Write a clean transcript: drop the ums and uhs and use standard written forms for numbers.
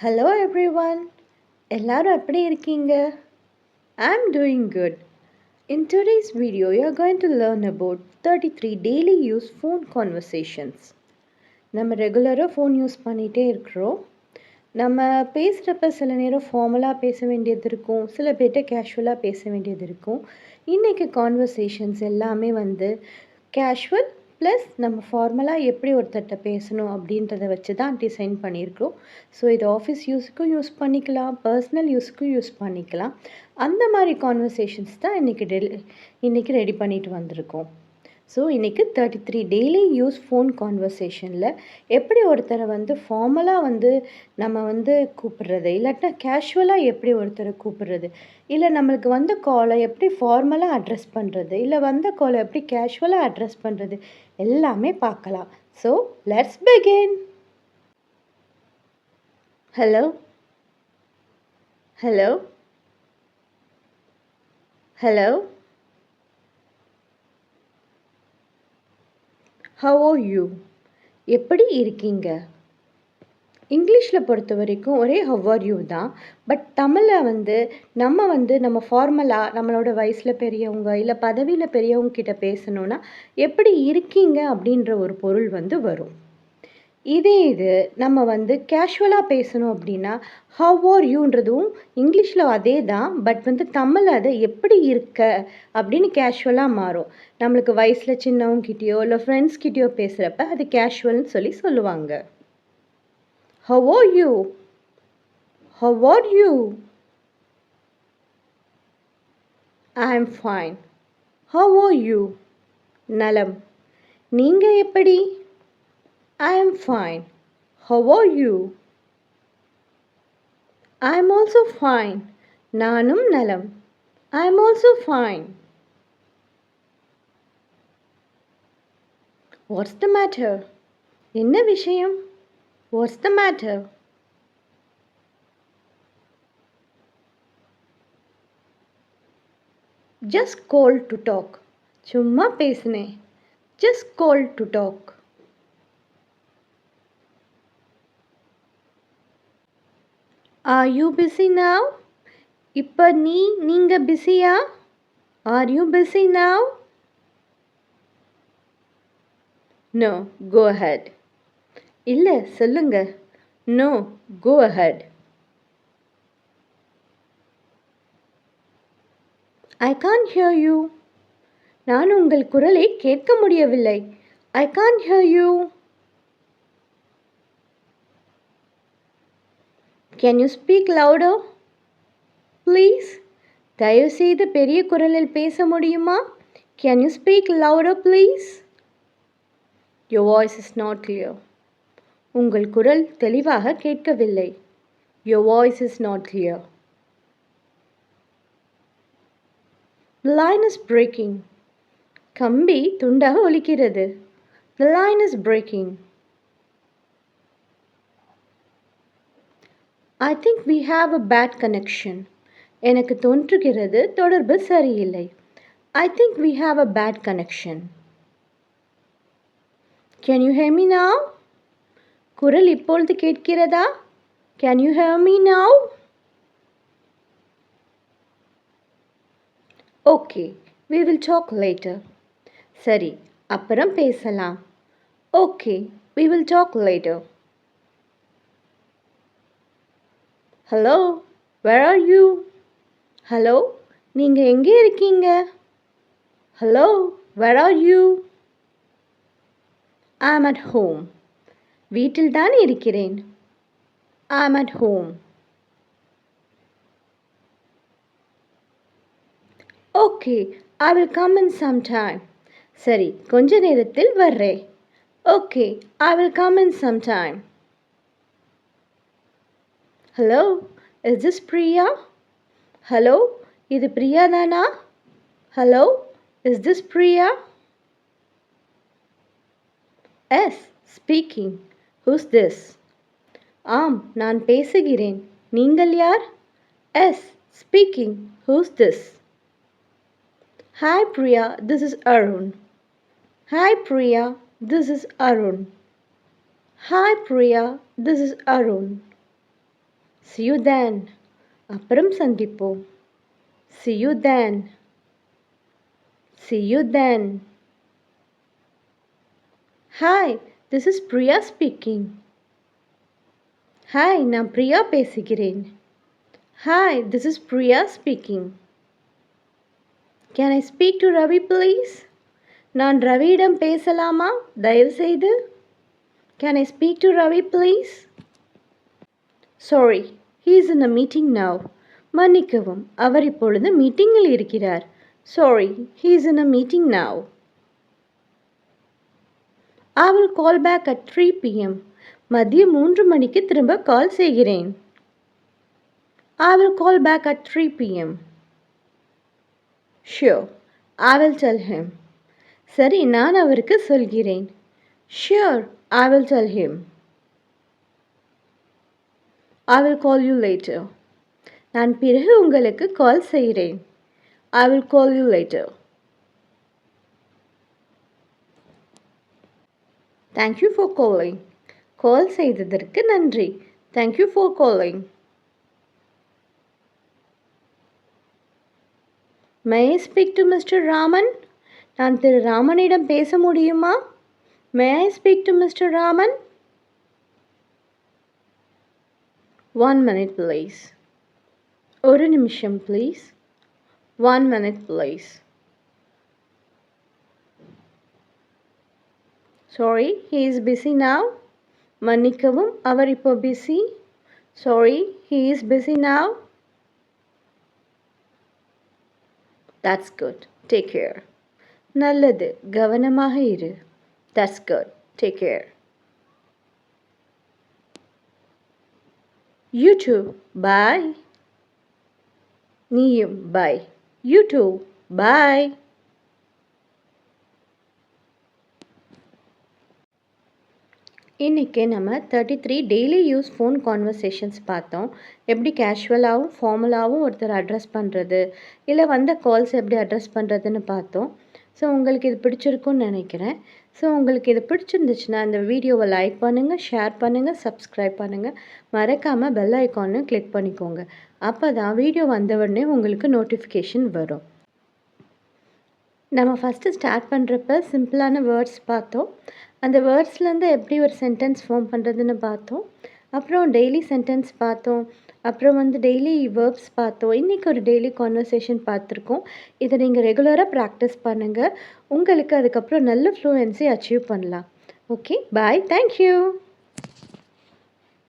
Hello everyone. எல்லாரும் எப்படி இருக்கீங்க? I'm doing good. In today's video, you're going to learn about 33 daily use phone conversations. நம்ம ரெகுலராக phone use பண்ணிகிட்டே இருக்கிறோம். நம்ம பேசுகிறப்ப சில நேரம் ஃபார்மலாக பேச வேண்டியது இருக்கும், சில பேர்கிட்ட கேஷுவலாக பேச வேண்டியது இருக்கும். இன்றைக்கி கான்வர்சேஷன்ஸ் எல்லாமே கேஷுவல் ப்ளஸ் நம்ம ஃபார்மலாக எப்படி ஒருத்தர்கிட்ட பேசணும் அப்படின்றத வச்சு தான் டிசைன் பண்ணியிருக்கிறோம். ஸோ இது ஆஃபீஸ் யூஸுக்கும் யூஸ் பண்ணிக்கலாம், பர்சனல் யூஸுக்கும் யூஸ் பண்ணிக்கலாம். அந்த மாதிரி கான்வர்சேஷன்ஸ் தான் இன்றைக்கி ரெடி பண்ணிட்டு வந்திருக்கோம். ஸோ இன்றைக்கி 33 டெய்லி யூஸ் ஃபோன் கான்வர்சேஷனில் எப்படி ஒருத்தரை ஃபார்மலாக நம்ம கூப்பிடுறது, இல்லாட்டினா கேஷுவலாக எப்படி ஒருத்தரை கூப்பிடுறது, இல்லை நம்மளுக்கு காலை எப்படி ஃபார்மலாக அட்ரஸ் பண்ணுறது, இல்லை காலை எப்படி கேஷுவலாக அட்ரஸ் பண்ணுறது எல்லாமே பார்க்கலாம். So let's begin. Hello hello hello how are you? எப்படி இருக்கீங்க? இங்கிலீஷில் பொறுத்த வரைக்கும் ஒரே ஹவ் ஆர் யூ தான். பட் தமிழில் நம்ம ஃபார்மலாக நம்மளோட வயசில் பெரியவங்க இல்லை பதவியில் பெரியவங்க கிட்ட பேசணுன்னா எப்படி இருக்கீங்க அப்படின்ற ஒரு பொருள் வரும். இது நம்ம கேஷுவலாக பேசணும் அப்படின்னா ஹவ் ஆர் யூன்றதும் இங்கிலீஷில் அதே தான். பட் தமிழ் அதை எப்படி இருக்க அப்படின்னு கேஷுவலாக மாறும். நம்மளுக்கு வயசில் சின்னவங்ககிட்டயோ இல்லை ஃப்ரெண்ட்ஸ்கிட்டயோ பேசுகிறப்ப அது கேஷுவல்னு சொல்லுவாங்க. How are you? How are you? I am fine. Have are you? நலம். நீங்கள் எப்படி? I am fine. How are you? I am also fine. நானும் நலம். I am also fine. What's the matter? என்ன விஷயம்? What's the matter? Just called to talk. சும்மா பேசினேன். Just called to talk. Are you busy now? இப்போ நீங்க பிஸியா? Are you busy now? No, go ahead. இல்லை சொல்லுங்க. No, go ahead. I can't hear you. நான் உங்கள் குரலை கேட்க முடியவில்லை. I can't hear you. Can you speak louder? Please. தயவுசெய்து பெரிய குரலில் பேச முடியுமா? Can you speak louder, please? Your voice is not clear. உங்கள் குரல் தெளிவாக கேட்கவில்லை. Your voice is not clear. The line is breaking. கம்பி துண்டாக ஒலிக்கிறது. The line is breaking. I think we have a bad connection. எனக்கு தோன்றுகிறது தொடர்பு சரியில்லை. I think we have a bad connection. Can you hear me now? குரல் இப்பொழுது கேட்கிறதா? Can you hear me now? Okay, we will talk later. சரி, அப்புறம் பேசலாம். Okay, we will talk later. Hello, where are you? Hello, நீங்கள் எங்கே இருக்கீங்க? Hello, where are you? I am at home. வீட்டில் தான் இருக்கிறேன். I am at home. Okay, I will come in some time. சரி, கொஞ்ச நேரத்தில் வர்றேன். Okay, I will come in some time. Hello, is this Priya? Hello, இது பிரியா தானா? Hello, is this Priya? Yes, speaking. Who's this? ஆம், நான் பேசுகிறேன். நீங்கள் யார்? Yes, speaking. Who's this? Hi Priya, this is Arun. Hi Priya, this is Arun. Hi Priya, this is Arun. See you then. அப்புறம் சந்திப்போம். See you then. See you then. Hi, this is Priya speaking. Hi, நான் பிரியா பேசுகிறேன். Hi, this is Priya speaking. Can I speak to Ravi please? நான் ரவியிடம் பேசலாமா தயவுசெய்து? Can I speak to Ravi please? Sorry, he is in a meeting now. மன்னிக்கவும், அவர் இப்பொழுது மீட்டிங்கில் இருக்கிறார். Sorry, he is in a meeting now. I will call back at 3 p.m. மதியம் 3 மணிக்கு திரும்ப கால் செய்கிறேன். I will call back at 3 p.m. Sure, I will tell him. சரி, நான் அவருக்கு சொல்கிறேன். Sure, I will tell him. I will call you later. நான் பிறகு உங்களுக்கு கால் செய்கிறேன். I will call you later. Thank you for calling. கால் செய்ததற்கு நன்றி. Thank you for calling. May I speak to Mr. Raman? நான் திரு ராமனிடம் பேச முடியுமா? May I speak to Mr. Raman? 1 minute please. ஒரு நிமிஷம் please. 1 minute please. Sorry, he is busy now. மன்னிக்கவும், அவர் இப்போ busy. Sorry, he is busy now. That's good. Take care. நல்லது, கவனமாக இரு. That's good. Take care. You too. Bye. நீயும் bye. You too. Bye. இன்றைக்கி நம்ம 33 டெய்லி யூஸ் ஃபோன் கான்வர்சேஷன்ஸ் பார்த்தோம். எப்படி கேஷுவலாகவும் ஃபார்மலாகவும் ஒருத்தர் அட்ரஸ் பண்ணுறது, இல்லை வந்த கால்ஸ் எப்படி அட்ரஸ் பண்ணுறதுன்னு பார்த்தோம். ஸோ உங்களுக்கு இது பிடிச்சிருக்குன்னு நினைக்கிறேன். ஸோ உங்களுக்கு இது பிடிச்சிருந்துச்சுன்னா இந்த வீடியோவை லைக் பண்ணுங்கள், ஷேர் பண்ணுங்கள், சப்ஸ்கிரைப் பண்ணுங்கள். மறக்காமல் பெல் ஐக்கானும் கிளிக் பண்ணிக்கோங்க. அப்போ தான் வீடியோ வந்த உடனே உங்களுக்கு நோட்டிஃபிகேஷன் வரும். நம்ம ஃபஸ்ட்டு ஸ்டார்ட் பண்ணுறப்ப சிம்பிளான வேர்ட்ஸ் பார்த்தோம். அந்த வேர்ட்ஸ்லேருந்து எப்படி ஒரு சென்டென்ஸ் ஃபார்ம் பண்ணுறதுன்னு பார்த்தோம். அப்புறம் டெய்லி சென்டென்ஸ் பார்த்தோம். அப்புறம் டெய்லி வேர்ப்ஸ் பார்த்தோம். இன்றைக்கி ஒரு டெய்லி கான்வர்சேஷன் பார்த்துருக்கோம். இதை நீங்கள் ரெகுலராக ப்ராக்டிஸ் பண்ணுங்கள். உங்களுக்கு அதுக்கப்புறம் நல்ல ஃப்ளூயன்சி அச்சீவ் பண்ணலாம். ஓகே, பாய், தேங்க்யூ.